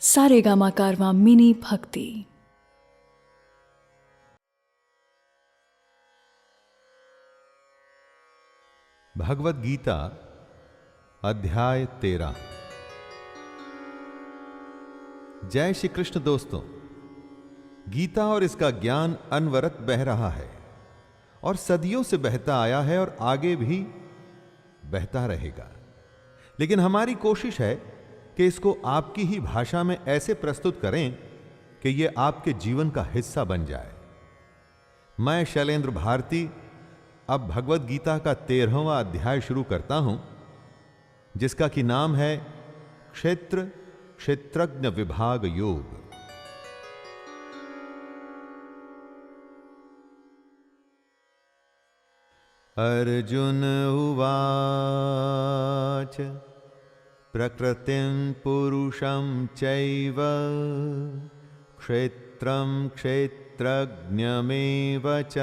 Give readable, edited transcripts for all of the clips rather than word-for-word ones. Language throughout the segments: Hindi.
सारेगामा कारवां मिनी भक्ति। भगवद गीता अध्याय 13। जय श्री कृष्ण दोस्तों। गीता और इसका ज्ञान अनवरत बह रहा है और सदियों से बहता आया है और आगे भी बहता रहेगा। लेकिन हमारी कोशिश है कि इसको आपकी ही भाषा में ऐसे प्रस्तुत करें कि यह आपके जीवन का हिस्सा बन जाए। मैं शैलेंद्र भारती अब भगवद गीता का 13वां अध्याय शुरू करता हूं, जिसका कि नाम है क्षेत्र क्षेत्रज्ञ विभाग योग। अर्जुन उवाच प्रकृतिं पुरुषं चैव क्षेत्रं क्षेत्रज्ञमेव च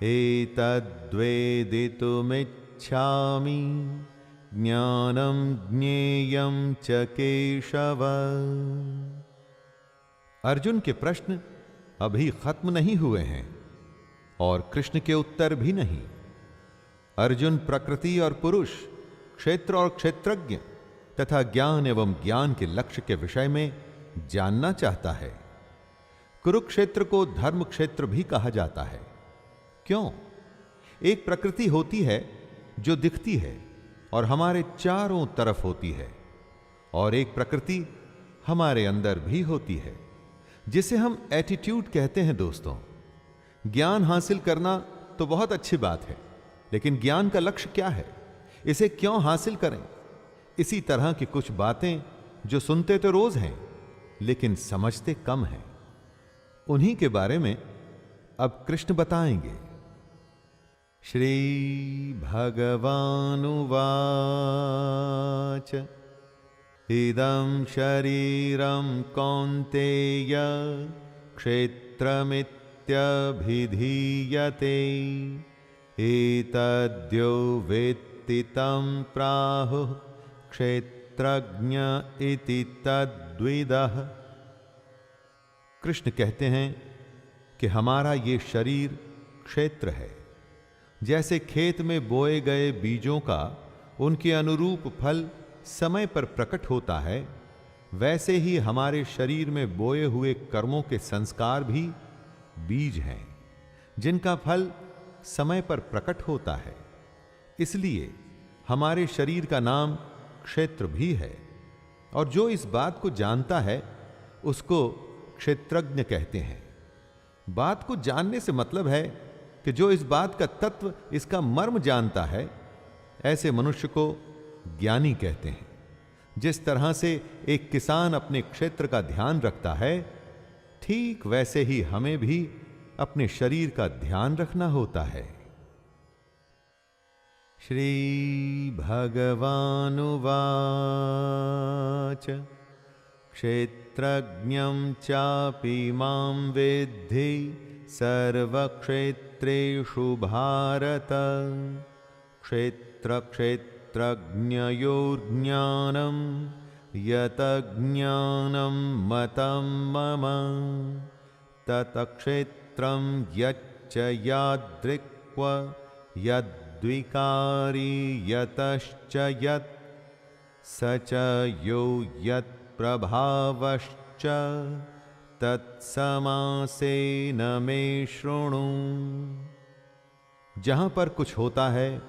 एतद्वेदितुमिच्छामि ज्ञानं ज्ञेयं च केशव। अर्जुन के प्रश्न अभी खत्म नहीं हुए हैं और कृष्ण के उत्तर भी नहीं। अर्जुन प्रकृति और पुरुष, क्षेत्र और क्षेत्रज्ञ तथा ज्ञान एवं ज्ञान के लक्ष्य के विषय में जानना चाहता है। कुरुक्षेत्र को धर्म क्षेत्र भी कहा जाता है। क्यों? एक प्रकृति होती है जो दिखती है और हमारे चारों तरफ होती है, और एक प्रकृति हमारे अंदर भी होती है जिसे हम एटीट्यूड कहते हैं। दोस्तों, ज्ञान हासिल करना तो बहुत अच्छी बात है, लेकिन ज्ञान का लक्ष्य क्या है? इसे क्यों हासिल करें? इसी तरह की कुछ बातें जो सुनते तो रोज हैं लेकिन समझते कम हैं, उन्हीं के बारे में अब कृष्ण बताएंगे। श्री भगवानुवाच इदं शरीरं कौन्तेय क्षेत्रमित्यभिधीयते एतद्यो वेत्ति तं प्राहुः क्षेत्रज्ञ इति तद्विदः। कृष्ण कहते हैं कि हमारा ये शरीर क्षेत्र है। जैसे खेत में बोए गए बीजों का उनके अनुरूप फल समय पर प्रकट होता है, वैसे ही हमारे शरीर में बोए हुए कर्मों के संस्कार भी बीज हैं, जिनका फल समय पर प्रकट होता है। इसलिए हमारे शरीर का नाम क्षेत्र भी है, और जो इस बात को जानता है उसको क्षेत्रज्ञ कहते हैं। बात को जानने से मतलब है कि जो इस बात का तत्व, इसका मर्म जानता है, ऐसे मनुष्य को ज्ञानी कहते हैं। जिस तरह से एक किसान अपने क्षेत्र का ध्यान रखता है, ठीक वैसे ही हमें भी अपने शरीर का ध्यान रखना होता है। श्री भगवानुवाच क्षेत्रज्ञं चापि मां विद्धि सर्वक्षेत्रेषु भारत क्षेत्रक्षेत्रज्ञयोर्ज्ञानं यतज्ञानं मतं मम तत्क्षेत्रं यच्च यादृक्व यद्विकारी यतश्च यत् स च यो यत्प्रभावश्च तत्समासेन मे शृणु। जहां पर कुछ होता है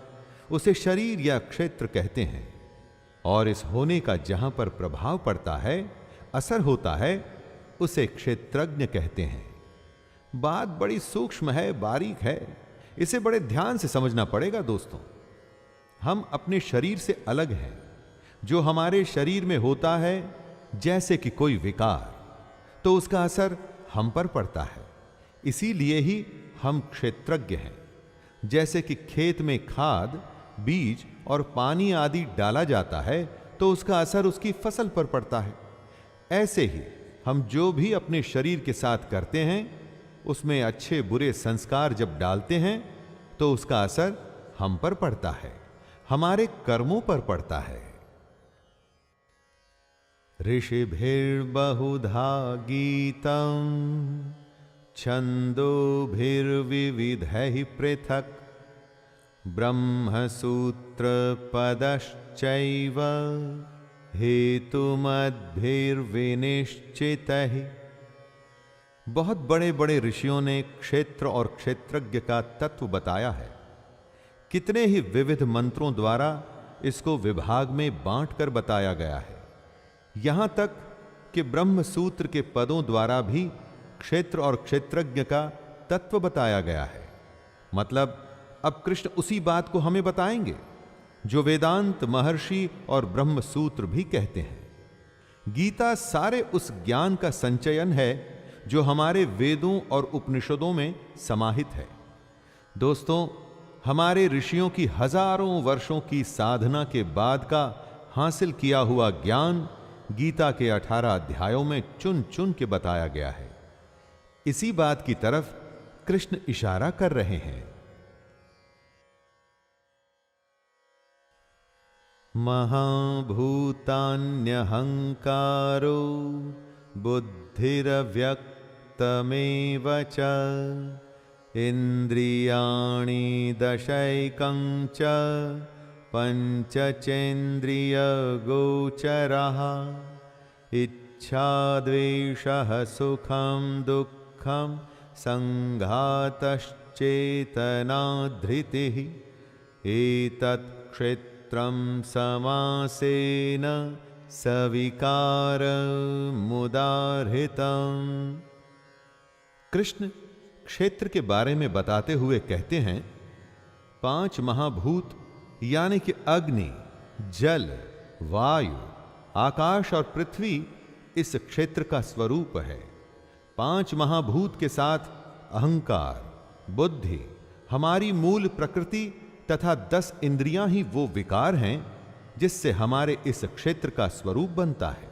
उसे शरीर या क्षेत्र कहते हैं, और इस होने का जहां पर प्रभाव पड़ता है, असर होता है, उसे क्षेत्रज्ञ कहते हैं। बात बड़ी सूक्ष्म है, बारीक है, इसे बड़े ध्यान से समझना पड़ेगा। दोस्तों, हम अपने शरीर से अलग हैं। जो हमारे शरीर में होता है, जैसे कि कोई विकार, तो उसका असर हम पर पड़ता है। इसीलिए ही हम क्षेत्रज्ञ हैं। जैसे कि खेत में खाद, बीज और पानी आदि डाला जाता है तो उसका असर उसकी फसल पर पड़ता है, ऐसे ही हम जो भी अपने शरीर के साथ करते हैं, उसमें अच्छे बुरे संस्कार जब डालते हैं तो उसका असर हम पर पड़ता है, हमारे कर्मों पर पड़ता है। ऋषिभिर्बहुधा गीतं छन्दोभिर्विविधैः पृथक् ब्रह्मसूत्रपदश्चैव हेतुमद्भिर्विनिश्चितैः। बहुत बड़े बड़े ऋषियों ने क्षेत्र और क्षेत्रज्ञ का तत्व बताया है। कितने ही विविध मंत्रों द्वारा इसको विभाग में बांटकर बताया गया है। यहां तक कि ब्रह्म सूत्र के पदों द्वारा भी क्षेत्र और क्षेत्रज्ञ का तत्व बताया गया है। मतलब अब कृष्ण उसी बात को हमें बताएंगे जो वेदांत, महर्षि और ब्रह्म सूत्र भी कहते हैं। गीता सारे उस ज्ञान का संचयन है जो हमारे वेदों और उपनिषदों में समाहित है। दोस्तों, हमारे ऋषियों की हजारों वर्षों की साधना के बाद का हासिल किया हुआ ज्ञान गीता के 18 अध्यायों में चुन चुन के बताया गया है। इसी बात की तरफ कृष्ण इशारा कर रहे हैं। महाभूतान्यहंकारो बुद्धिरव्यक्तमेव च इंद्रियाणि दशैकं च पंचचेन्द्रियगोचरः इच्छा द्वेषः सुखं दुःखं संघातश्चेतना धृतिः एतत् क्षेत्रं समासेन सविकारमुदाहृतम्। कृष्ण क्षेत्र के बारे में बताते हुए कहते हैं, 5 महाभूत यानी कि अग्नि, जल, वायु, आकाश और पृथ्वी इस क्षेत्र का स्वरूप है। 5 महाभूत के साथ अहंकार, बुद्धि, हमारी मूल प्रकृति तथा 10 इंद्रियां ही वो विकार हैं जिससे हमारे इस क्षेत्र का स्वरूप बनता है।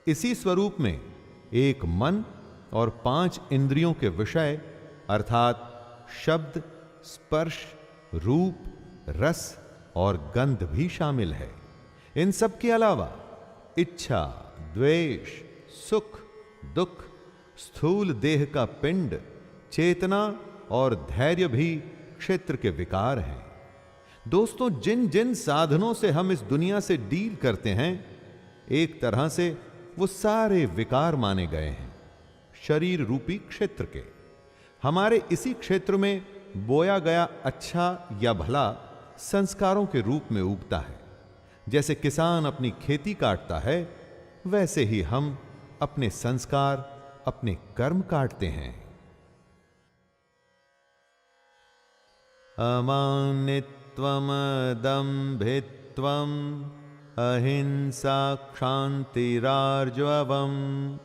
इसी स्वरूप में एक मन और 5 इंद्रियों के विषय अर्थात शब्द, स्पर्श, रूप, रस और गंध भी शामिल है। इन सब के अलावा इच्छा, द्वेष, सुख, दुख, स्थूल देह का पिंड, चेतना और धैर्य भी क्षेत्र के विकार हैं। दोस्तों, जिन जिन साधनों से हम इस दुनिया से डील करते हैं, एक तरह से वो सारे विकार माने गए हैं शरीर रूपी क्षेत्र के। हमारे इसी क्षेत्र में बोया गया अच्छा या भला संस्कारों के रूप में उगता है। जैसे किसान अपनी खेती काटता है, वैसे ही हम अपने संस्कार, अपने कर्म काटते हैं। अमानित्वम दम्भित्वम अहिंसा क्षान्तिरार्जवम्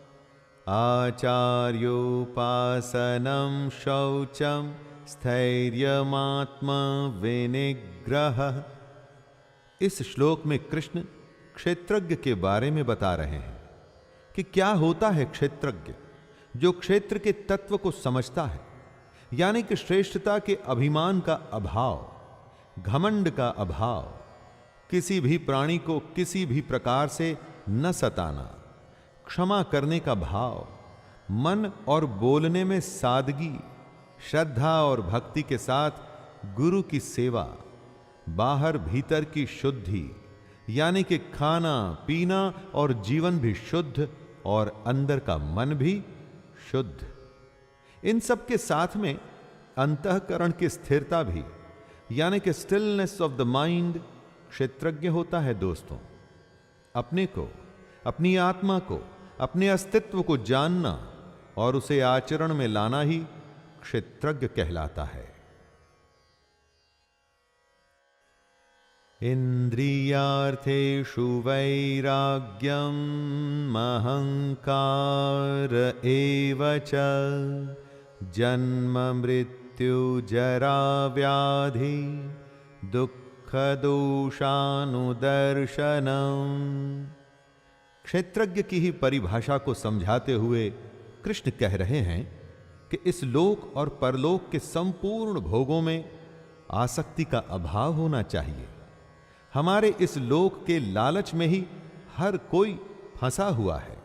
आचार्योपासनं शौचं स्थैर्यमात्मा विनिग्रह। इस श्लोक में कृष्ण क्षेत्रज्ञ के बारे में बता रहे हैं कि क्या होता है क्षेत्रज्ञ, जो क्षेत्र के तत्व को समझता है, यानी कि श्रेष्ठता के अभिमान का अभाव, घमंड का अभाव, किसी भी प्राणी को किसी भी प्रकार से न सताना, क्षमा करने का भाव, मन और बोलने में सादगी, श्रद्धा और भक्ति के साथ गुरु की सेवा, बाहर भीतर की शुद्धि यानी कि खाना पीना और जीवन भी शुद्ध और अंदर का मन भी शुद्ध। इन सब के साथ में अंतःकरण की स्थिरता भी यानी कि स्टिलनेस ऑफ द माइंड क्षेत्रज्ञ होता है। दोस्तों, अपने को, अपनी आत्मा को, अपने अस्तित्व को जानना और उसे आचरण में लाना ही क्षेत्रज्ञ कहलाता है। इंद्रियार्थेषु वैराग्यम् अहंकार एव च जन्म मृत्यु जरा व्याधि दुख दोषानुदर्शनम्। क्षेत्रज्ञ की ही परिभाषा को समझाते हुए कृष्ण कह रहे हैं कि इस लोक और परलोक के संपूर्ण भोगों में आसक्ति का अभाव होना चाहिए। हमारे इस लोक के लालच में ही हर कोई फंसा हुआ है।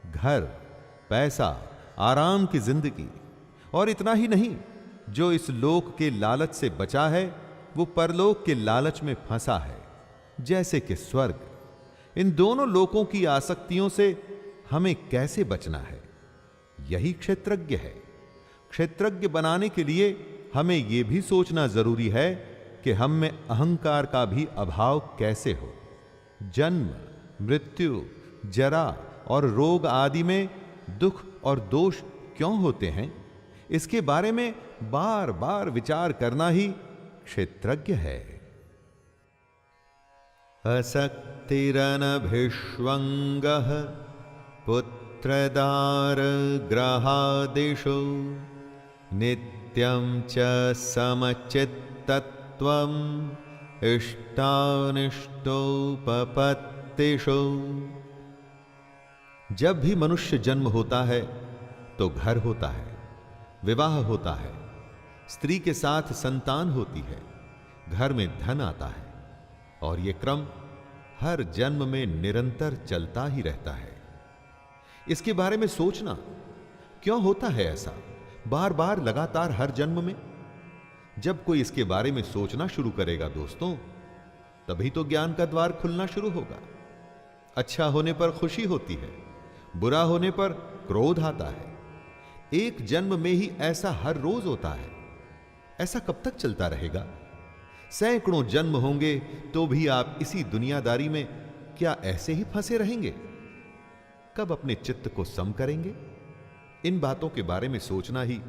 घर, पैसा, आराम की जिंदगी, और इतना ही नहीं, जो इस लोक के लालच से बचा है वो परलोक के लालच में फंसा है, जैसे कि स्वर्ग। इन दोनों लोकों की आसक्तियों से हमें कैसे बचना है, यही क्षेत्रज्ञ है। क्षेत्रज्ञ बनाने के लिए हमें यह भी सोचना जरूरी है कि हम में अहंकार का भी अभाव कैसे हो। जन्म, मृत्यु, जरा और रोग आदि में दुख और दोष क्यों होते हैं, इसके बारे में बार बार विचार करना ही क्षेत्रज्ञ है। असक्तिरनभिष्वंगः पुत्रदार ग्रहादिषु नित्यं च समचित्तत्वम् इष्टानिष्टोपपत्तिषु। जब भी मनुष्य जन्म होता है तो घर होता है, विवाह होता है, स्त्री के साथ संतान होती है, घर में धन आता है, और यह क्रम हर जन्म में निरंतर चलता ही रहता है। इसके बारे में सोचना क्यों होता है ऐसा, बार बार लगातार हर जन्म में? जब कोई इसके बारे में सोचना शुरू करेगा दोस्तों, तभी तो ज्ञान का द्वार खुलना शुरू होगा। अच्छा होने पर खुशी होती है, बुरा होने पर क्रोध आता है। एक जन्म में ही ऐसा हर रोज होता है। ऐसा कब तक चलता रहेगा? सैकड़ों जन्म होंगे तो भी आप इसी दुनियादारी में क्या ऐसे ही फंसे रहेंगे? कब अपने चित्त को सम करेंगे? इन बातों के बारे में सोचना ही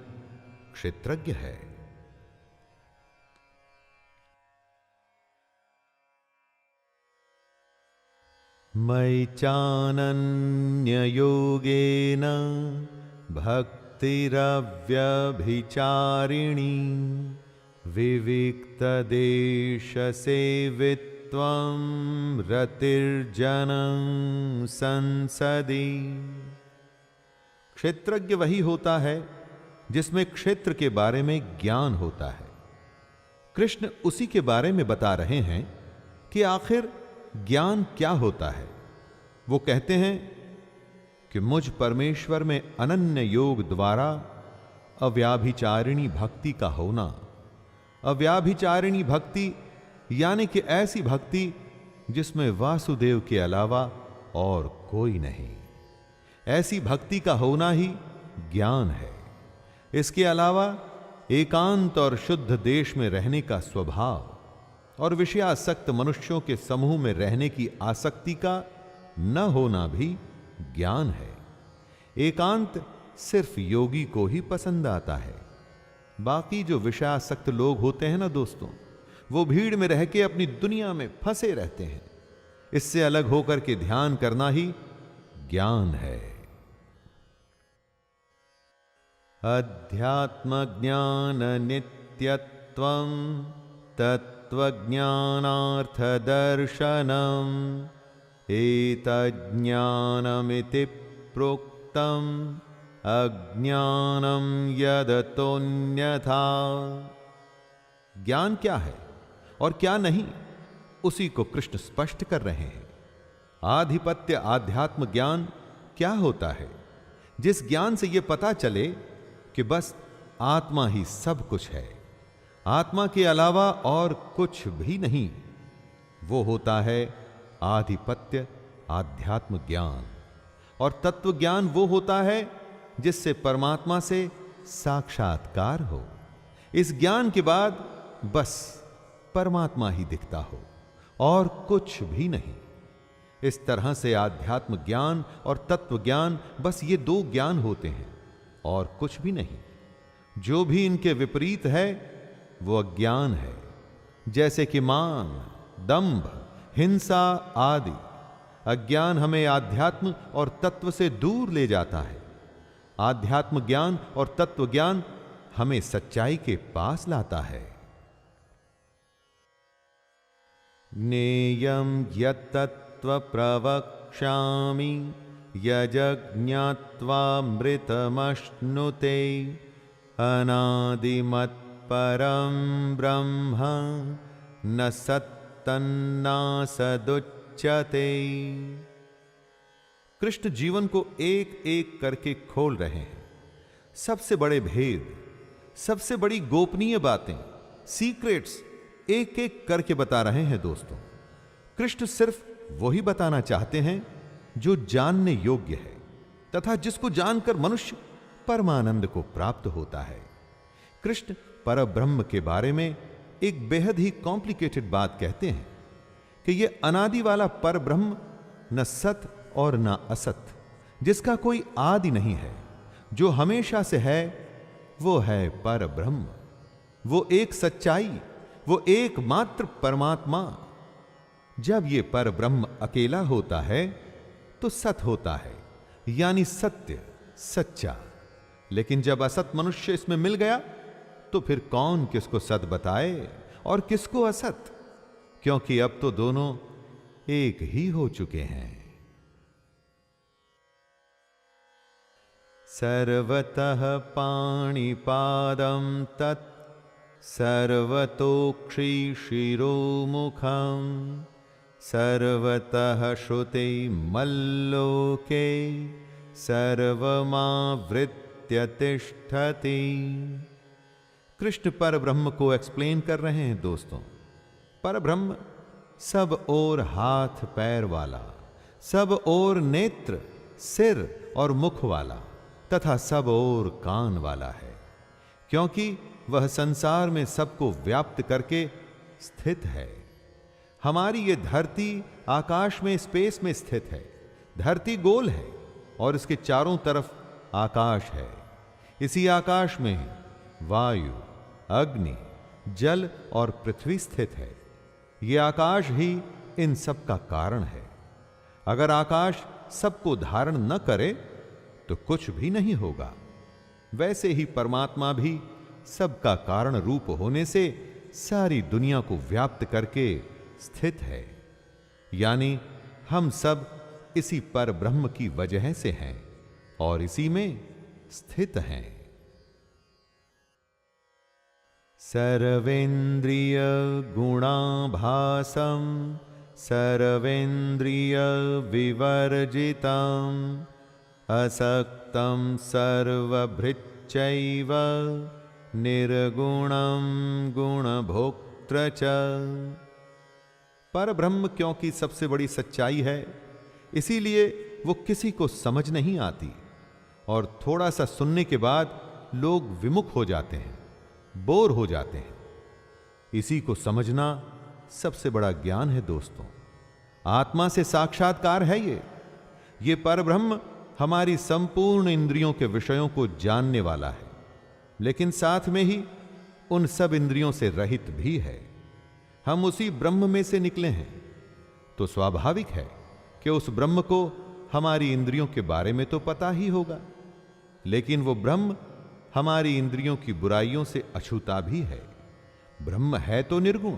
क्षेत्रज्ञ है। मयि चानन्ययोगेन भक्तिरव्यभिचारिणी विविक्तदेशसेवित्वं रतिर्जनं संसदि। क्षेत्रज्ञ वही होता है जिसमें क्षेत्र के बारे में ज्ञान होता है। कृष्ण उसी के बारे में बता रहे हैं कि आखिर ज्ञान क्या होता है। वो कहते हैं कि मुझ परमेश्वर में अनन्य योग द्वारा अव्याभिचारिणी भक्ति का होना। अव्याभिचारिणी भक्ति यानी कि ऐसी भक्ति जिसमें वासुदेव के अलावा और कोई नहीं। ऐसी भक्ति का होना ही ज्ञान है। इसके अलावा एकांत और शुद्ध देश में रहने का स्वभाव और विषयासक्त मनुष्यों के समूह में रहने की आसक्ति का न होना भी ज्ञान है। एकांत सिर्फ योगी को ही पसंद आता है। बाकी जो विषयासक्त लोग होते हैं ना दोस्तों, वो भीड़ में रह के अपनी दुनिया में फंसे रहते हैं। इससे अलग होकर के ध्यान करना ही ज्ञान है। अध्यात्म ज्ञान नित्यत्वं तत्त्वज्ञानार्थ दर्शनम् एतज्ज्ञानमिति प्रोक्तम् अज्ञानम यदतोन्यथा। ज्ञान क्या है और क्या नहीं, उसी को कृष्ण स्पष्ट कर रहे हैं। आधिपत्य आध्यात्म ज्ञान क्या होता है? जिस ज्ञान से यह पता चले कि बस आत्मा ही सब कुछ है, आत्मा के अलावा और कुछ भी नहीं, वो होता है आधिपत्य आध्यात्म ज्ञान। और तत्व ज्ञान वो होता है जिससे परमात्मा से साक्षात्कार हो। इस ज्ञान के बाद बस परमात्मा ही दिखता हो और कुछ भी नहीं। इस तरह से आध्यात्म ज्ञान और तत्व ज्ञान, बस ये दो ज्ञान होते हैं और कुछ भी नहीं। जो भी इनके विपरीत है वो अज्ञान है। जैसे कि मान, दंभ, हिंसा आदि। अज्ञान हमें आध्यात्म और तत्व से दूर ले जाता है। आध्यात्म ज्ञान और तत्व ज्ञान हमें सच्चाई के पास लाता है। ज्ञेयं यत्तत्त्व प्रवक्ष्यामि यज्ञात्वामृतमश्नुते अनादिमत्परं ब्रह्म न सत्तन्नासदुच्यते। कृष्ण जीवन को एक एक करके खोल रहे हैं। सबसे बड़े भेद, सबसे बड़ी गोपनीय बातें, सीक्रेट्स एक एक करके बता रहे हैं दोस्तों। कृष्ण सिर्फ वही बताना चाहते हैं जो जानने योग्य है तथा जिसको जानकर मनुष्य परमानंद को प्राप्त होता है। कृष्ण परब्रह्म के बारे में एक बेहद ही कॉम्प्लिकेटेड बात कहते हैं कि यह अनादि वाला परब्रह्म न सत और न असत, जिसका कोई आदि नहीं है, जो हमेशा से है, वो है परब्रह्म। वो एक सच्चाई, वो एकमात्र परमात्मा। जब ये परब्रह्म अकेला होता है तो सत होता है, यानी सत्य, सच्चा। लेकिन जब असत मनुष्य इसमें मिल गया तो फिर कौन किसको सत बताए और किसको असत, क्योंकि अब तो दोनों एक ही हो चुके हैं। सर्वतः पाणिपादं तत् सर्वतोक्षि शिरोमुखं सर्वतः श्रुते मल्लोके सर्वमावृत्य तिष्ठति। कृष्ण परब्रह्म को एक्सप्लेन कर रहे हैं दोस्तों। परब्रह्म सब ओर हाथ पैर वाला, सब ओर नेत्र, सिर और मुख वाला तथा सब ओर कान वाला है, क्योंकि वह संसार में सबको व्याप्त करके स्थित है। हमारी ये धरती आकाश में, स्पेस में स्थित है। धरती गोल है और इसके चारों तरफ आकाश है। इसी आकाश में वायु, अग्नि, जल और पृथ्वी स्थित है। ये आकाश ही इन सब का कारण है। अगर आकाश सबको धारण न करे तो कुछ भी नहीं होगा। वैसे ही परमात्मा भी सबका कारण रूप होने से सारी दुनिया को व्याप्त करके स्थित है, यानी हम सब इसी पर ब्रह्म की वजह से हैं और इसी में स्थित हैं। सर्वेन्द्रिय गुणाभासं सर्वेन्द्रिय विवर्जितं असक्तं सर्वभृच्चैव निर्गुणं गुणभोक्त्र च। परब्रह्म क्योंकि सबसे बड़ी सच्चाई है, इसीलिए वो किसी को समझ नहीं आती और थोड़ा सा सुनने के बाद लोग विमुख हो जाते हैं, बोर हो जाते हैं। इसी को समझना सबसे बड़ा ज्ञान है दोस्तों। आत्मा से साक्षात्कार है ये परब्रह्म हमारी संपूर्ण इंद्रियों के विषयों को जानने वाला है, लेकिन साथ में ही उन सब इंद्रियों से रहित भी है। हम उसी ब्रह्म में से निकले हैं, तो स्वाभाविक है कि उस ब्रह्म को हमारी इंद्रियों के बारे में तो पता ही होगा, लेकिन वो ब्रह्म हमारी इंद्रियों की बुराइयों से अछूता भी है। ब्रह्म है तो निर्गुण,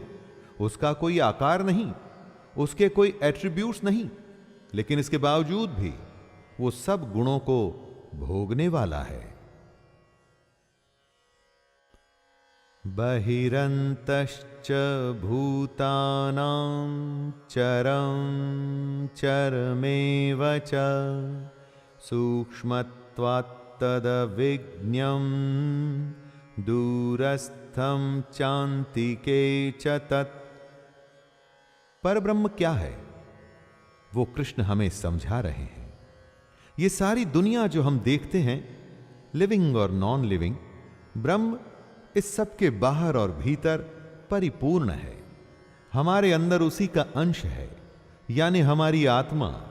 उसका कोई आकार नहीं, उसके कोई एट्रीब्यूट्स नहीं, लेकिन इसके बावजूद भी वो सब गुणों को भोगने वाला है। बहिरन्तश्च भूतानां चरं चरमेव च सूक्ष्मत्वात् तदविज्ञं दूरस्थं चान्तिके च तत्। परब्रह्म क्या है वो कृष्ण हमें समझा रहे हैं। ये सारी दुनिया जो हम देखते हैं, लिविंग और नॉन लिविंग, ब्रह्म इस सब के बाहर और भीतर परिपूर्ण है। हमारे अंदर उसी का अंश है, यानी हमारी आत्मा,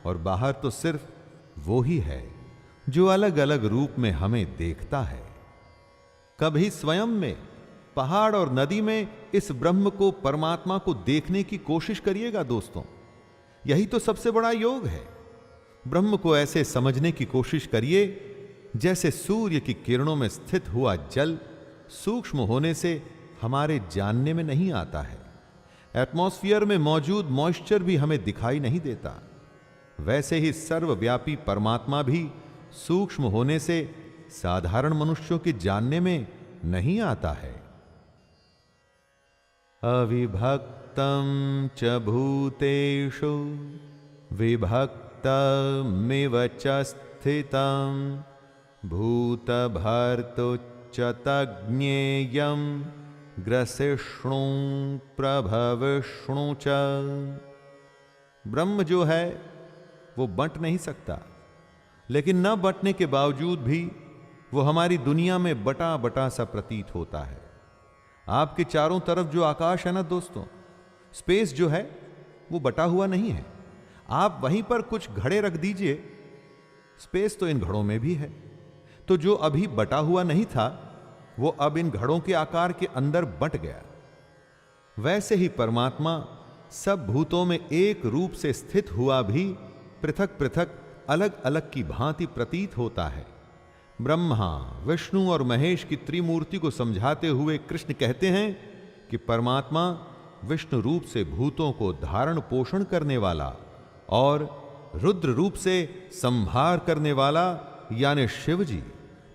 और बाहर तो सिर्फ वो ही है जो अलग अलग रूप में हमें देखता है। कभी स्वयं में, पहाड़ और नदी में इस ब्रह्म को, परमात्मा को देखने की कोशिश करिएगा दोस्तों। यही तो सबसे बड़ा योग है। ब्रह्म को ऐसे समझने की कोशिश करिए जैसे सूर्य की किरणों में स्थित हुआ जल सूक्ष्म होने से हमारे जानने में नहीं आता है। एटमॉस्फेयर में मौजूद मॉइस्चर भी हमें दिखाई नहीं देता। वैसे ही सर्वव्यापी परमात्मा भी सूक्ष्म होने से साधारण मनुष्यों के जानने में नहीं आता है। अविभक्तं च भूतेषु विभक्तं भक्तमिव च स्थितं भूतभर्तुच्च ग्रसिष्णु प्रभविष्णु च। ब्रह्म जो है वो बंट नहीं सकता, लेकिन न बंटने के बावजूद भी वो हमारी दुनिया में बटा बटा सा प्रतीत होता है। आपके चारों तरफ जो आकाश है ना दोस्तों, स्पेस जो है वो बटा हुआ नहीं है। आप वहीं पर कुछ घड़े रख दीजिए, स्पेस तो इन घड़ों में भी है। तो जो अभी बटा हुआ नहीं था वो अब इन घड़ों के आकार के अंदर बंट गया। वैसे ही परमात्मा सब भूतों में एक रूप से स्थित हुआ भी पृथक पृथक अलग अलग की भांति प्रतीत होता है। ब्रह्मा, विष्णु और महेश की त्रिमूर्ति को समझाते हुए कृष्ण कहते हैं कि परमात्मा विष्णु रूप से भूतों को धारण पोषण करने वाला और रुद्र रूप से संहार करने वाला यानी शिव जी,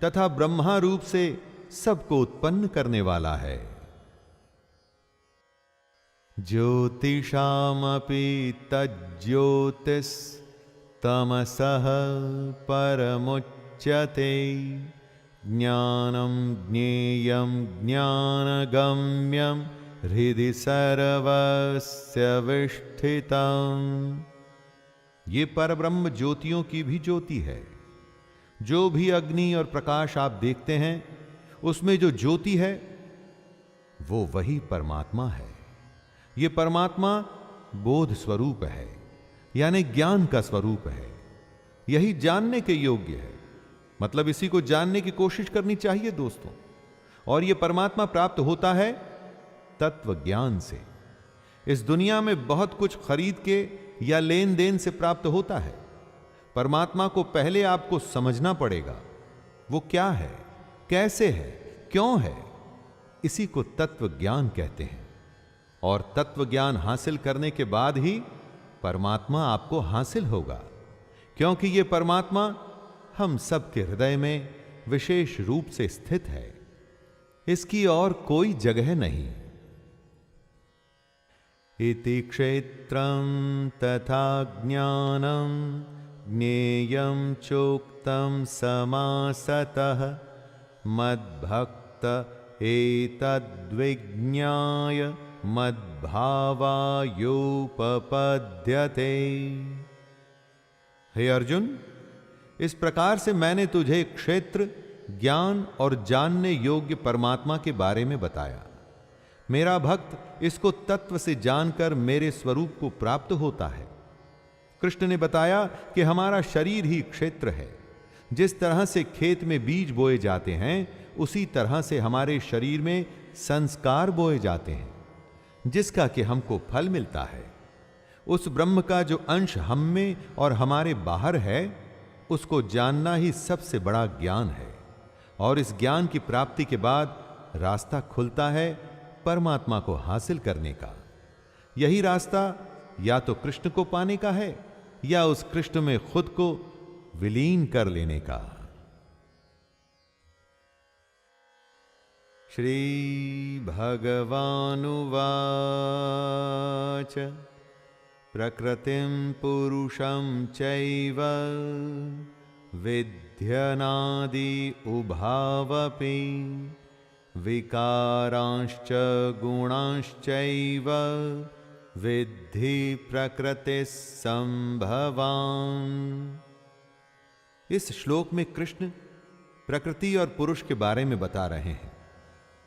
तथा ब्रह्मा रूप से सबको उत्पन्न करने वाला है। ज्योतिषामपि तज्ज्योतिस् तमसः परमुच्यते ज्ञानं ज्ञेयं ज्ञानगम्यं हृदि सर्वस्य विष्ठितम्। ये परब्रह्म ज्योतियों की भी ज्योति है। जो भी अग्नि और प्रकाश आप देखते हैं उसमें जो ज्योति है वो वही परमात्मा है। ये परमात्मा बोध स्वरूप है, यानी ज्ञान का स्वरूप है। यही जानने के योग्य है, मतलब इसी को जानने की कोशिश करनी चाहिए दोस्तों। और यह परमात्मा प्राप्त होता है तत्व ज्ञान से। इस दुनिया में बहुत कुछ खरीद के या लेन देन से प्राप्त होता है। परमात्मा को पहले आपको समझना पड़ेगा, वो क्या है, कैसे है, क्यों है। इसी को तत्व ज्ञान कहते हैं। और तत्व ज्ञान हासिल करने के बाद ही परमात्मा आपको हासिल होगा, क्योंकि ये परमात्मा हम सबके हृदय में विशेष रूप से स्थित है। इसकी और कोई जगह नहीं। इति क्षेत्रं तथा ज्ञानं ज्ञेयं चोक्तं समासतः मद्भक्त एतद्विज्ञाय मद्भावायोपपद्यते। हे अर्जुन, इस प्रकार से मैंने तुझे क्षेत्र, ज्ञान और जानने योग्य परमात्मा के बारे में बताया। मेरा भक्त इसको तत्व से जानकर मेरे स्वरूप को प्राप्त होता है। कृष्ण ने बताया कि हमारा शरीर ही क्षेत्र है। जिस तरह से खेत में बीज बोए जाते हैं उसी तरह से हमारे शरीर में संस्कार बोए जाते हैं, जिसका कि हमको फल मिलता है। उस ब्रह्म का जो अंश हम में और हमारे बाहर है उसको जानना ही सबसे बड़ा ज्ञान है। और इस ज्ञान की प्राप्ति के बाद रास्ता खुलता है परमात्मा को हासिल करने का। यही रास्ता या तो कृष्ण को पाने का है या उस कृष्ण में खुद को विलीन कर लेने का। श्री भगवानुवाच प्रकृतिं पुरुषं चैव विध्यनादि उभावपि विकारांश्च गुणांश्चैव विद्धि प्रकृतिः संभवान्। इस श्लोक में कृष्ण प्रकृति और पुरुष के बारे में बता रहे हैं।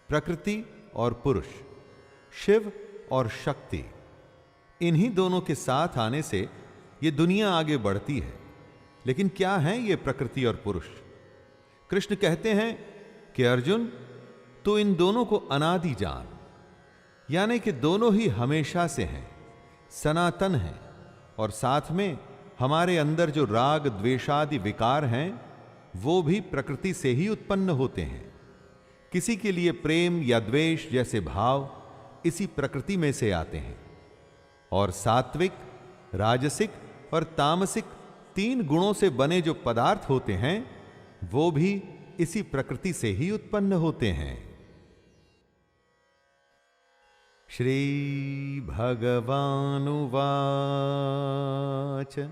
प्रकृति और पुरुष, शिव और शक्ति, इन्हीं दोनों के साथ आने से ये दुनिया आगे बढ़ती है। लेकिन क्या है ये प्रकृति और पुरुष? कृष्ण कहते हैं कि अर्जुन, तो इन दोनों को अनादि जान, यानी कि दोनों ही हमेशा से हैं, सनातन हैं। और साथ में हमारे अंदर जो राग द्वेषादि विकार हैं वो भी प्रकृति से ही उत्पन्न होते हैं। किसी के लिए प्रेम या द्वेष जैसे भाव इसी प्रकृति में से आते हैं। और सात्विक, राजसिक और तामसिक तीन गुणों से बने जो पदार्थ होते हैं वो भी इसी प्रकृति से ही उत्पन्न होते हैं। श्री भगवानुवाच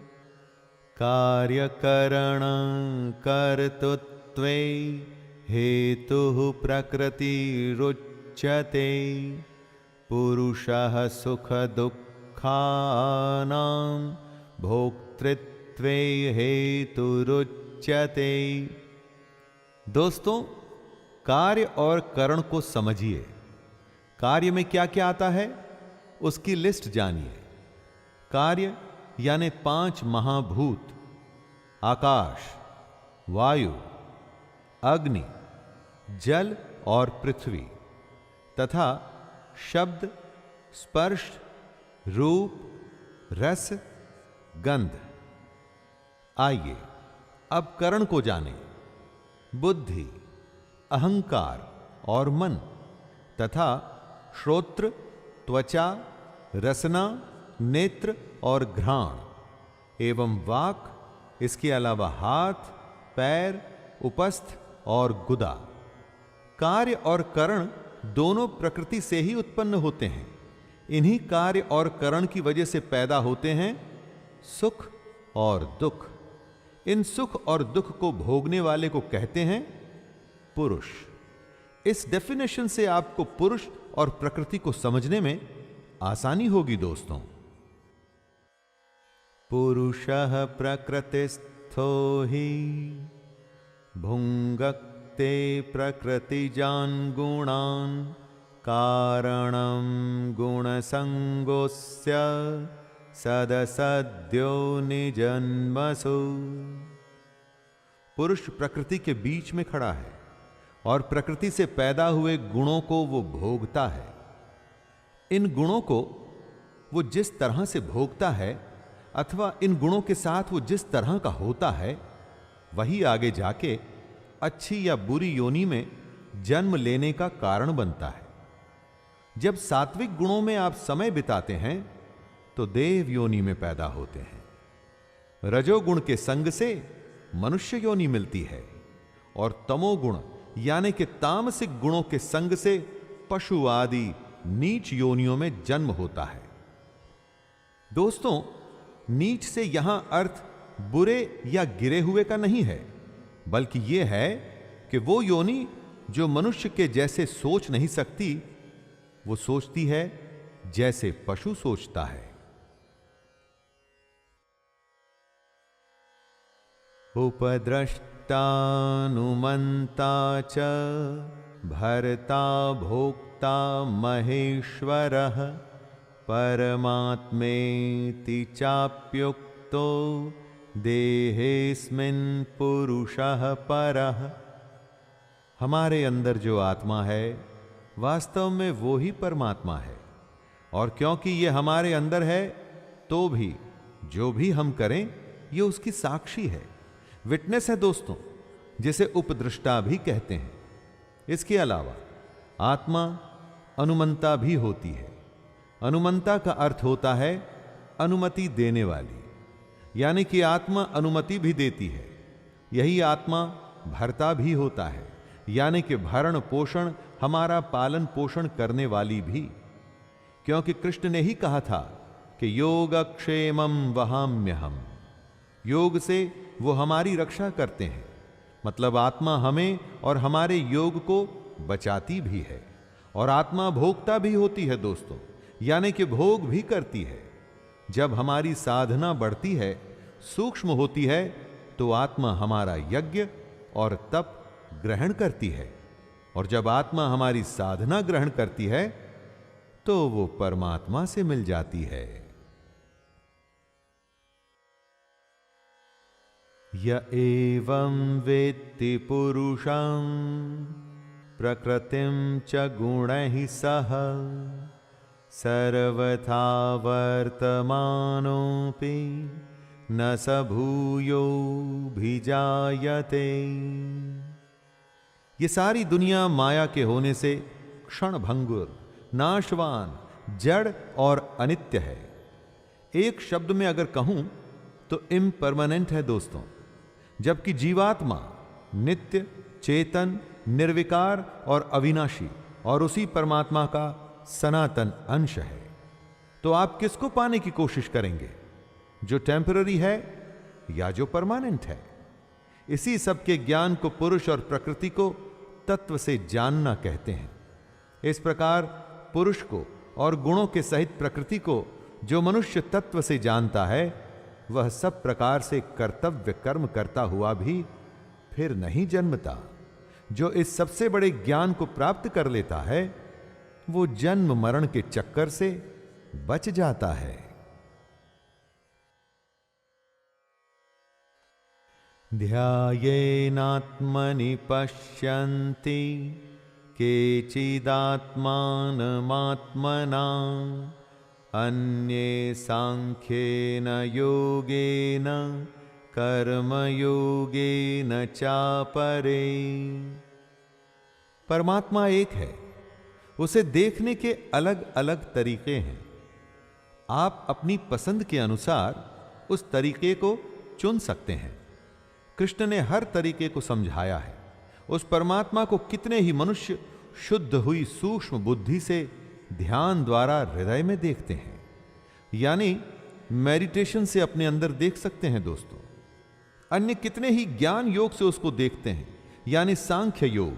कार्यकरण कर्तृत्वे हेतुः प्रकृतिरुच्यते पुरुषः सुख दुःखानां भोक्तृत्वे हेतुरुच्यते। दोस्तों, कार्य और करण को समझिए। कार्य में क्या क्या आता है उसकी लिस्ट जानिए। कार्य यानी 5 महाभूत, आकाश, वायु, अग्नि, जल और पृथ्वी, तथा शब्द, स्पर्श, रूप, रस, गंध। आइए अब करण को जानें। बुद्धि, अहंकार और मन, तथा श्रोत्र, त्वचा, रसना, नेत्र और घ्राण एवं वाक, इसके अलावा हाथ, पैर, उपस्थ और गुदा। कार्य और करण दोनों प्रकृति से ही उत्पन्न होते हैं। इन्हीं कार्य और करण की वजह से पैदा होते हैं सुख और दुख। इन सुख और दुख को भोगने वाले को कहते हैं पुरुष। इस डेफिनेशन से आपको पुरुष और प्रकृति को समझने में आसानी होगी दोस्तों। पुरुषः प्रकृतिस्थो हि भुंगक्ते प्रकृतिजान् गुणान् कारणं गुणसंगोस्य सदसद्यो निजन्मसु। पुरुष प्रकृति के बीच में खड़ा है और प्रकृति से पैदा हुए गुणों को वो भोगता है। इन गुणों को वो जिस तरह से भोगता है अथवा इन गुणों के साथ वो जिस तरह का होता है, वही आगे जाके अच्छी या बुरी योनि में जन्म लेने का कारण बनता है। जब सात्विक गुणों में आप समय बिताते हैं तो देव योनि में पैदा होते हैं। रजोगुण के संग से मनुष्य योनि मिलती है और तमोगुण यानी कि तामसिक गुणों के संग से पशु आदि नीच योनियों में जन्म होता है। दोस्तों, नीच से यहां अर्थ बुरे या गिरे हुए का नहीं है, बल्कि यह है कि वो योनि जो मनुष्य के जैसे सोच नहीं सकती, वो सोचती है जैसे पशु सोचता है। उपद्रष्टानुमन्ता च भर्ता भोक्ता महेश्वरः परमात्मेति चाप्युक्तो देहेस्मिन् पुरुषः परः। हमारे अंदर जो आत्मा है वास्तव में वो ही परमात्मा है, और क्योंकि ये हमारे अंदर है तो भी जो भी हम करें ये उसकी साक्षी है, विटनेस है दोस्तों, जिसे उपदृष्टा भी कहते हैं। इसके अलावा आत्मा अनुमंता भी होती है। अनुमंता का अर्थ होता है अनुमति देने वाली, यानी कि आत्मा अनुमति भी देती है। यही आत्मा भर्ता भी होता है, यानी कि भरण पोषण, हमारा पालन पोषण करने वाली भी, क्योंकि कृष्ण ने ही कहा था कि योगक्षेमं वहाम्यहम्। योग से वो हमारी रक्षा करते हैं, मतलब आत्मा हमें और हमारे योग को बचाती भी है। और आत्मा भोगता भी होती है दोस्तों, यानी कि भोग भी करती है। जब हमारी साधना बढ़ती है, सूक्ष्म होती है, तो आत्मा हमारा यज्ञ और तप ग्रहण करती है, और जब आत्मा हमारी साधना ग्रहण करती है तो वो परमात्मा से मिल जाती है। य एवं वेत्ति पुरुषं प्रकृतिं च गुणैः सह सर्वथा वर्तमानोऽपि न स भूयोऽभिजायते। ये सारी दुनिया माया के होने से क्षणभंगुर, नाशवान, जड़ और अनित्य है। एक शब्द में अगर कहूं तो इम्परमानेंट है दोस्तों, जबकि जीवात्मा नित्य, चेतन, निर्विकार और अविनाशी और उसी परमात्मा का सनातन अंश है। तो आप किसको पाने की कोशिश करेंगे? जो टेम्पररी है या जो परमानेंट है। इसी सब के ज्ञान को पुरुष और प्रकृति को तत्व से जानना कहते हैं। इस प्रकार पुरुष को और गुणों के सहित प्रकृति को जो मनुष्य तत्व से जानता है, वह सब प्रकार से कर्तव्य कर्म करता हुआ भी फिर नहीं जन्मता। जो इस सबसे बड़े ज्ञान को प्राप्त कर लेता है, वो जन्म मरण के चक्कर से बच जाता है। ध्यायेनात्मनि पश्यन्ति केचिदात्मानमात्मना अन्ये सांख्येन योगेन कर्मयोगेन चापरे। परमात्मा एक है, उसे देखने के अलग अलग तरीके हैं। आप अपनी पसंद के अनुसार उस तरीके को चुन सकते हैं। कृष्ण ने हर तरीके को समझाया है। उस परमात्मा को कितने ही मनुष्य शुद्ध हुई सूक्ष्म बुद्धि से ध्यान द्वारा हृदय में देखते हैं, यानी मेडिटेशन से अपने अंदर देख सकते हैं दोस्तों। अन्य कितने ही ज्ञान योग से उसको देखते हैं, यानी सांख्य योग।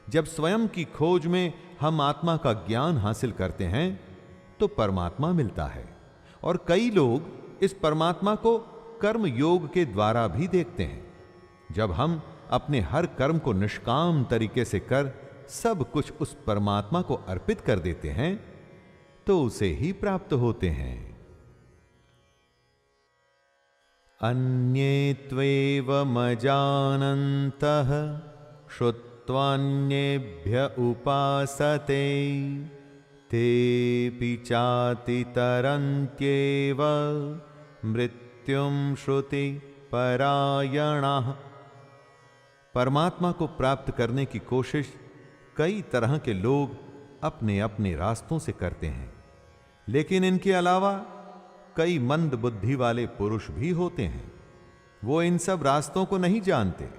जब स्वयं की खोज में हम आत्मा का ज्ञान हासिल करते हैं तो परमात्मा मिलता है। और कई लोग इस परमात्मा को कर्म योग के द्वारा भी देखते हैं। जब हम अपने हर कर्म को निष्काम तरीके से कर सब कुछ उस परमात्मा को अर्पित कर देते हैं तो उसे ही प्राप्त होते हैं। अन्ये त्वेवमजानन्तः श्रुत्वान्येभ्य उपासते तेऽपि चातितरन्त्येव मृत्युं श्रुति परायणाः। परमात्मा को प्राप्त करने की कोशिश कई तरह के लोग अपने अपने रास्तों से करते हैं, लेकिन इनके अलावा कई मंद बुद्धि वाले पुरुष भी होते हैं। वो इन सब रास्तों को नहीं जानते,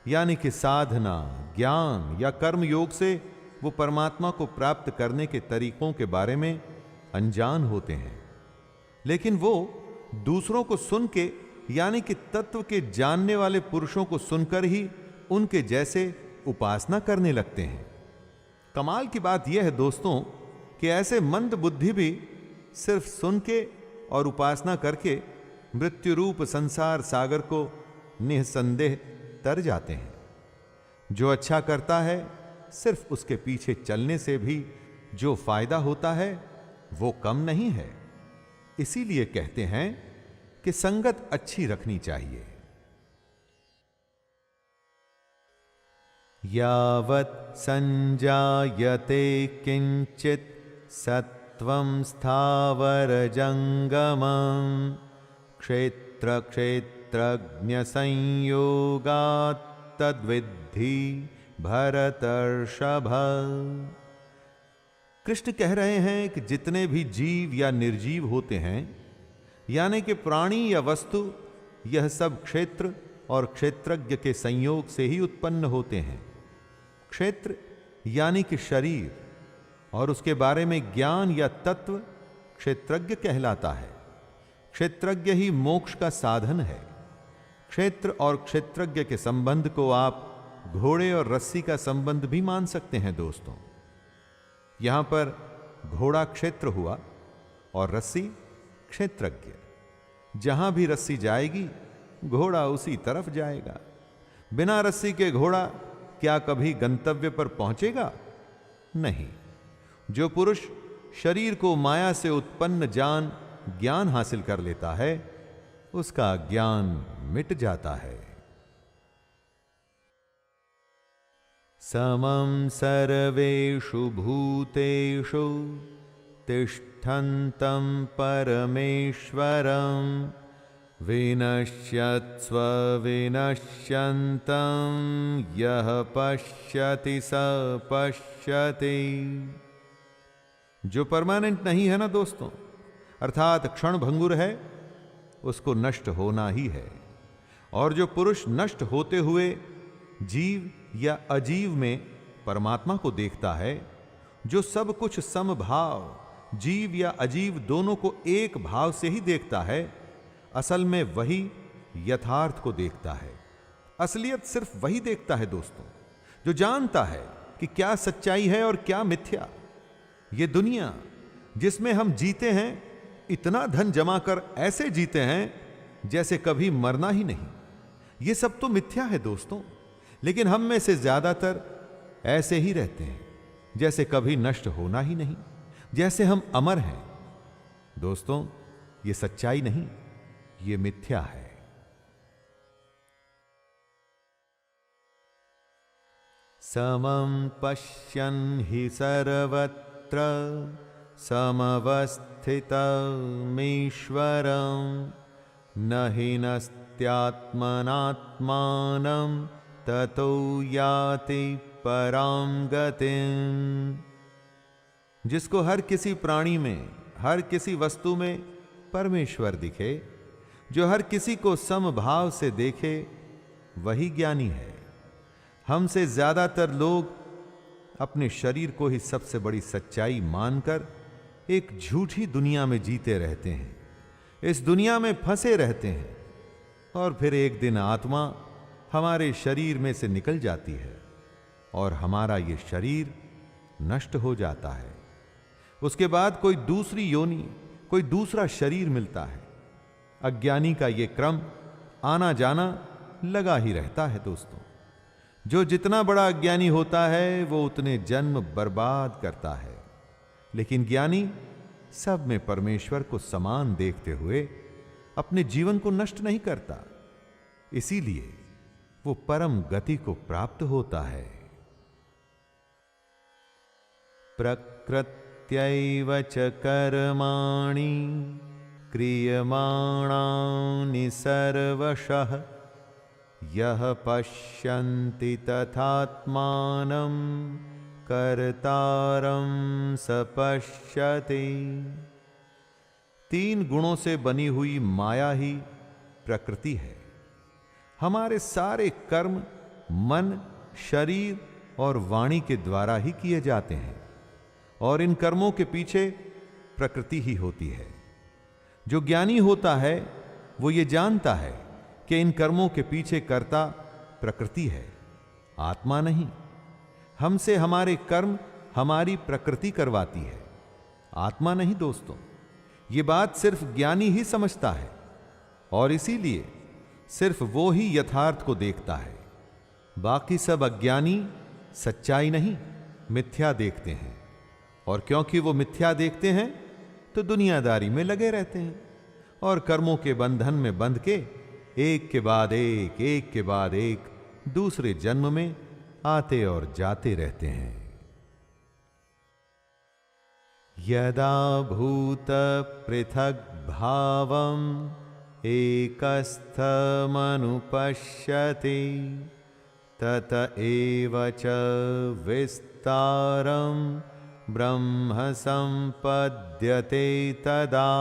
यानी कि साधना, ज्ञान या कर्म योग से वो परमात्मा को प्राप्त करने के तरीकों के बारे में अनजान होते हैं। लेकिन वो दूसरों को सुन के, यानी कि तत्व के जानने वाले पुरुषों को सुनकर ही उनके जैसे उपासना करने लगते हैं। कमाल की बात यह है दोस्तों कि ऐसे मंद बुद्धि भी सिर्फ सुन के और उपासना करके मृत्यु रूप संसार सागर को निसंदेह तर जाते हैं। जो अच्छा करता है, सिर्फ उसके पीछे चलने से भी जो फायदा होता है वो कम नहीं है। इसीलिए कहते हैं कि संगत अच्छी रखनी चाहिए। यावत् संजायते किंचित सत्वं स्थावर जंगमं क्षेत्र क्षेत्रज्ञ संयोगात् तद्विद्धि भरतर्षभ। कृष्ण कह रहे हैं कि जितने भी जीव या निर्जीव होते हैं, यानी कि प्राणी या वस्तु, यह सब क्षेत्र और क्षेत्रज्ञ के संयोग से ही उत्पन्न होते हैं। क्षेत्र यानी कि शरीर, और उसके बारे में ज्ञान या तत्व क्षेत्रज्ञ कहलाता है। क्षेत्रज्ञ ही मोक्ष का साधन है। क्षेत्र और क्षेत्रज्ञ के संबंध को आप घोड़े और रस्सी का संबंध भी मान सकते हैं दोस्तों। यहां पर घोड़ा क्षेत्र हुआ और रस्सी क्षेत्रज्ञ। जहां भी रस्सी जाएगी, घोड़ा उसी तरफ जाएगा। बिना रस्सी के घोड़ा क्या कभी गंतव्य पर पहुंचेगा? नहीं। जो पुरुष शरीर को माया से उत्पन्न जान ज्ञान हासिल कर लेता है, उसका ज्ञान मिट जाता है। समं सर्वेषु भूतेषु तिष्ठन्तं परमेश्वरं विनश्यत्स्व विनश्यन्तं यः पश्यति स पश्यति। जो परमानेंट नहीं है ना दोस्तों, अर्थात क्षण भंगुर है, उसको नष्ट होना ही है। और जो पुरुष नष्ट होते हुए जीव या अजीव में परमात्मा को देखता है, जो सब कुछ समभाव जीव या अजीव दोनों को एक भाव से ही देखता है, असल में वही यथार्थ को देखता है। असलियत सिर्फ वही देखता है दोस्तों जो जानता है कि क्या सच्चाई है और क्या मिथ्या। ये दुनिया जिसमें हम जीते हैं, इतना धन जमा कर ऐसे जीते हैं जैसे कभी मरना ही नहीं। ये सब तो मिथ्या है दोस्तों, लेकिन हम में से ज्यादातर ऐसे ही रहते हैं जैसे कभी नष्ट होना ही नहीं, जैसे हम अमर हैं। दोस्तों, ये सच्चाई नहीं, ये मिथ्या है। समं पश्यन् हि सर्वत्र समवस्थितमीश्वरं न हि नस्त्यात्मनात्मानं ततो याति परां गतिं। जिसको हर किसी प्राणी में, हर किसी वस्तु में परमेश्वर दिखे, जो हर किसी को समभाव से देखे, वही ज्ञानी है। हमसे ज्यादातर लोग अपने शरीर को ही सबसे बड़ी सच्चाई मानकर एक झूठी दुनिया में जीते रहते हैं, इस दुनिया में फंसे रहते हैं, और फिर एक दिन आत्मा हमारे शरीर में से निकल जाती है और हमारा ये शरीर नष्ट हो जाता है। उसके बाद कोई दूसरी योनि, कोई दूसरा शरीर मिलता है। अज्ञानी का ये क्रम आना जाना लगा ही रहता है दोस्तों। जो जितना बड़ा अज्ञानी होता है वो उतने जन्म बर्बाद करता है, लेकिन ज्ञानी सब में परमेश्वर को समान देखते हुए अपने जीवन को नष्ट नहीं करता, इसीलिए वो परम गति को प्राप्त होता है। प्रकृत्यैव च कर्माणि क्रियमाणानि सर्वशः यः पश्यन्ति तथात्मानं कर्तारं स पश्यति। तीन गुणों से बनी हुई माया ही प्रकृति है। हमारे सारे कर्म मन, शरीर और वाणी के द्वारा ही किए जाते हैं, और इन कर्मों के पीछे प्रकृति ही होती है। जो ज्ञानी होता है वो ये जानता है कि इन कर्मों के पीछे कर्ता प्रकृति है, आत्मा नहीं। हमसे हमारे कर्म हमारी प्रकृति करवाती है, आत्मा नहीं दोस्तों। ये बात सिर्फ ज्ञानी ही समझता है, और इसीलिए सिर्फ वो ही यथार्थ को देखता है। बाकी सब अज्ञानी सच्चाई नहीं, मिथ्या देखते हैं, और क्योंकि वो मिथ्या देखते हैं तो दुनियादारी में लगे रहते हैं और कर्मों के बंधन में बंध के एक के बाद एक दूसरे जन्म में आते और जाते रहते हैं। यदा भूत पृथक भावम एकस्थमनुपश्यति तत एव च विस्तारं ब्रह्म संपद्यते तदा।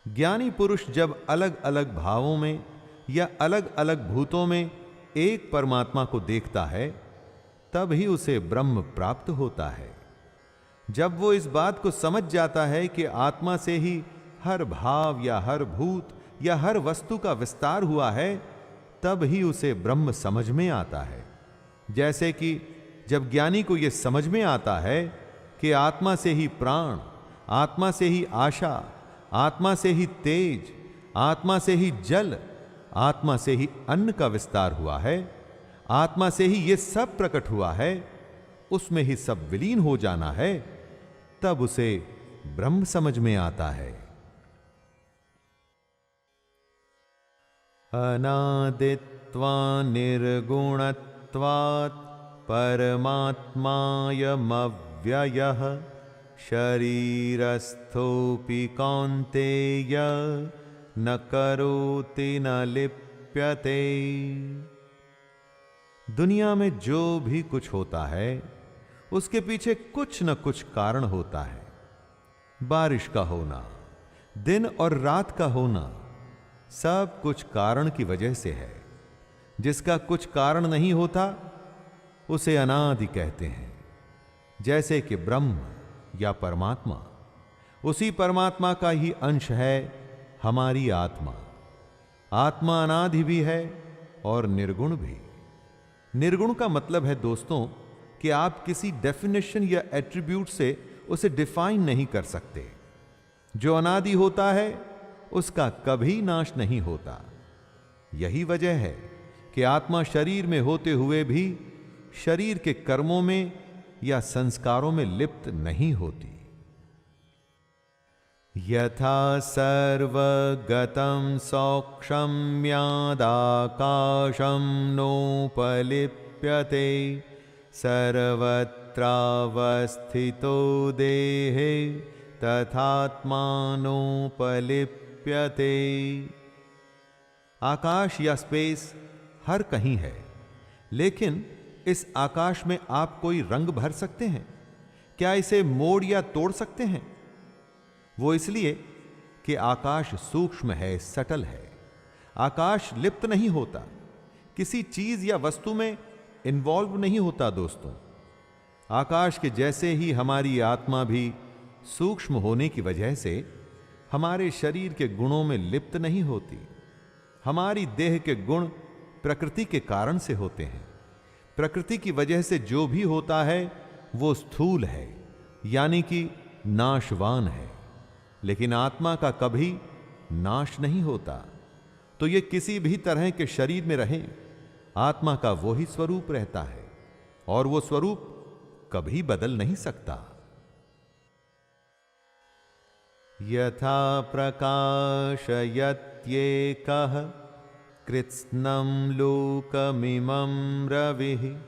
ज्ञानी पुरुष जब अलग अलग भावों में या अलग अलग भूतों में एक परमात्मा को देखता है, तब ही उसे ब्रह्म प्राप्त होता है। जब वो इस बात को समझ जाता है कि आत्मा से ही हर भाव या हर भूत या हर वस्तु का विस्तार हुआ है, तब ही उसे ब्रह्म समझ में आता है। जैसे कि जब ज्ञानी को यह समझ में आता है कि आत्मा से ही प्राण, आत्मा से ही आशा, आत्मा से ही तेज, आत्मा से ही जल, आत्मा से ही अन्न का विस्तार हुआ है, आत्मा से ही ये सब प्रकट हुआ है, उसमें ही सब विलीन हो जाना है, तब उसे ब्रह्म समझ में आता है। अनादित्वा निर्गुणत्वात् परमात्मायमव्ययः शरीरस्थोऽपि कौन्तेय न करोति न लिप्यते। दुनिया में जो भी कुछ होता है उसके पीछे कुछ न कुछ कारण होता है। बारिश का होना, दिन और रात का होना, सब कुछ कारण की वजह से है। जिसका कुछ कारण नहीं होता उसे अनादि कहते हैं। जैसे कि ब्रह्म या परमात्मा, उसी परमात्मा का ही अंश है हमारी आत्मा। आत्मा अनादि भी है और निर्गुण भी। निर्गुण का मतलब है दोस्तों कि आप किसी डेफिनेशन या एट्रीब्यूट से उसे डिफाइन नहीं कर सकते। जो अनादि होता है उसका कभी नाश नहीं होता। यही वजह है कि आत्मा शरीर में होते हुए भी शरीर के कर्मों में या संस्कारों में लिप्त नहीं होती। यथा सर्वगतं सौक्षम्यादाकाशं नोपलिप्यते सर्वत्रावस्थितो देहे तथात्मानोपलिप्यते। आकाश या स्पेस हर कहीं है, लेकिन इस आकाश में आप कोई रंग भर सकते हैं? क्या इसे मोड़ या तोड़ सकते हैं? वो इसलिए कि आकाश सूक्ष्म है, सटल है। आकाश लिप्त नहीं होता, किसी चीज या वस्तु में इन्वॉल्व नहीं होता। दोस्तों, आकाश के जैसे ही हमारी आत्मा भी सूक्ष्म होने की वजह से हमारे शरीर के गुणों में लिप्त नहीं होती। हमारी देह के गुण प्रकृति के कारण से होते हैं। प्रकृति की वजह से जो भी होता है वो स्थूल है, यानी कि नाशवान है, लेकिन आत्मा का कभी नाश नहीं होता। तो ये किसी भी तरह के शरीर में रहे, आत्मा का वो ही स्वरूप रहता है और वो स्वरूप कभी बदल नहीं सकता। यथा प्रकाशयत्येकः कृत्स्नं लोकमिमं रविः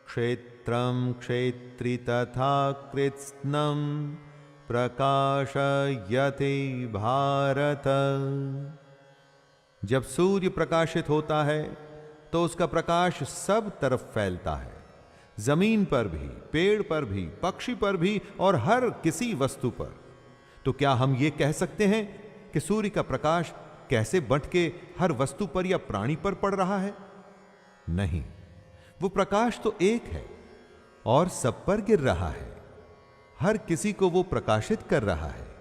क्षेत्रं क्षेत्री तथा कृत्स्नं प्रकाशयते भारत। जब सूर्य प्रकाशित होता है तो उसका प्रकाश सब तरफ फैलता है, जमीन पर भी, पेड़ पर भी, पक्षी पर भी और हर किसी वस्तु पर। तो क्या हम ये कह सकते हैं कि सूर्य का प्रकाश कैसे बंट के हर वस्तु पर या प्राणी पर पड़ रहा है? नहीं, वो प्रकाश तो एक है और सब पर गिर रहा है, हर किसी को वो प्रकाशित कर रहा है।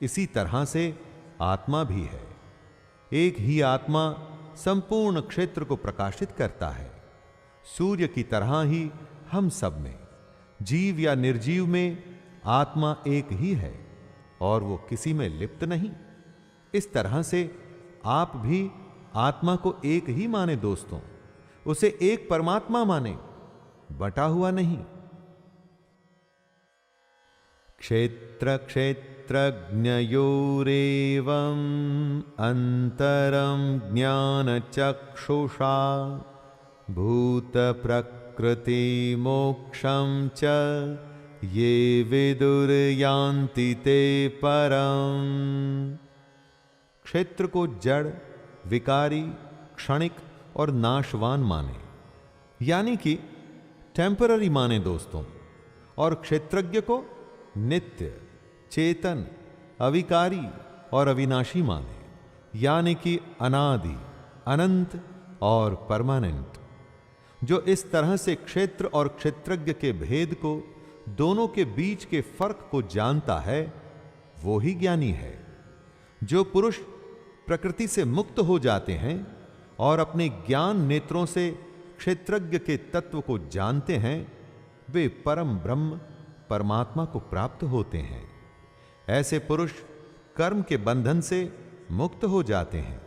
इसी तरह से आत्मा भी है। एक ही आत्मा संपूर्ण क्षेत्र को प्रकाशित करता है। सूर्य की तरह ही हम सब में, जीव या निर्जीव में, आत्मा एक ही है और वो किसी में लिप्त नहीं। इस तरह से आप भी आत्मा को एक ही माने दोस्तों, उसे एक परमात्मा माने, बटा हुआ नहीं। क्षेत्र क्षेत्रज्ञयोरेवम् अंतरं ज्ञानचक्षुषा भूत प्रकृति मोक्षं च ये विदुर्यान्ति ते परम्। क्षेत्र को जड़, विकारी, क्षणिक और नाशवान माने, यानी कि टेम्पररी माने दोस्तों, और क्षेत्रज्ञ को नित्य, चेतन, अविकारी और अविनाशी माने, यानी कि अनादि, अनंत और परमानेंट। जो इस तरह से क्षेत्र और क्षेत्रज्ञ के भेद को, दोनों के बीच के फर्क को जानता है, वो ही ज्ञानी है। जो पुरुष प्रकृति से मुक्त हो जाते हैं और अपने ज्ञान नेत्रों से क्षेत्रज्ञ के तत्व को जानते हैं, वे परम ब्रह्म परमात्मा को प्राप्त होते हैं। ऐसे पुरुष कर्म के बंधन से मुक्त हो जाते हैं,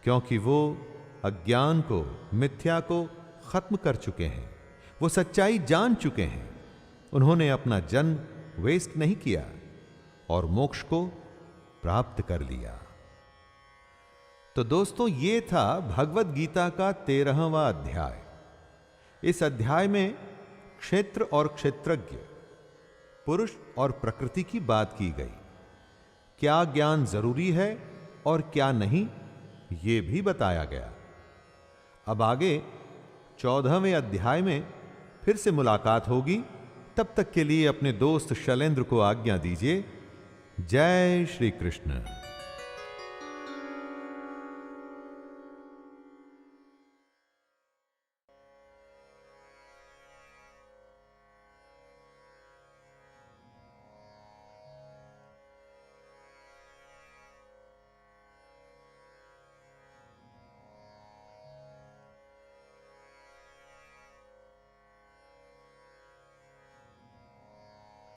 क्योंकि वो अज्ञान को, मिथ्या को खत्म कर चुके हैं। वो सच्चाई जान चुके हैं। उन्होंने अपना जन्म वेस्ट नहीं किया और मोक्ष को प्राप्त कर लिया। तो दोस्तों, ये था भगवत गीता का 13वां अध्याय। इस अध्याय में क्षेत्र और क्षेत्रज्ञ, पुरुष और प्रकृति की बात की गई। क्या ज्ञान जरूरी है और क्या नहीं, ये भी बताया गया। अब आगे 14वें अध्याय में फिर से मुलाकात होगी। तब तक के लिए अपने दोस्त शैलेंद्र को आज्ञा दीजिए। जय श्री कृष्ण।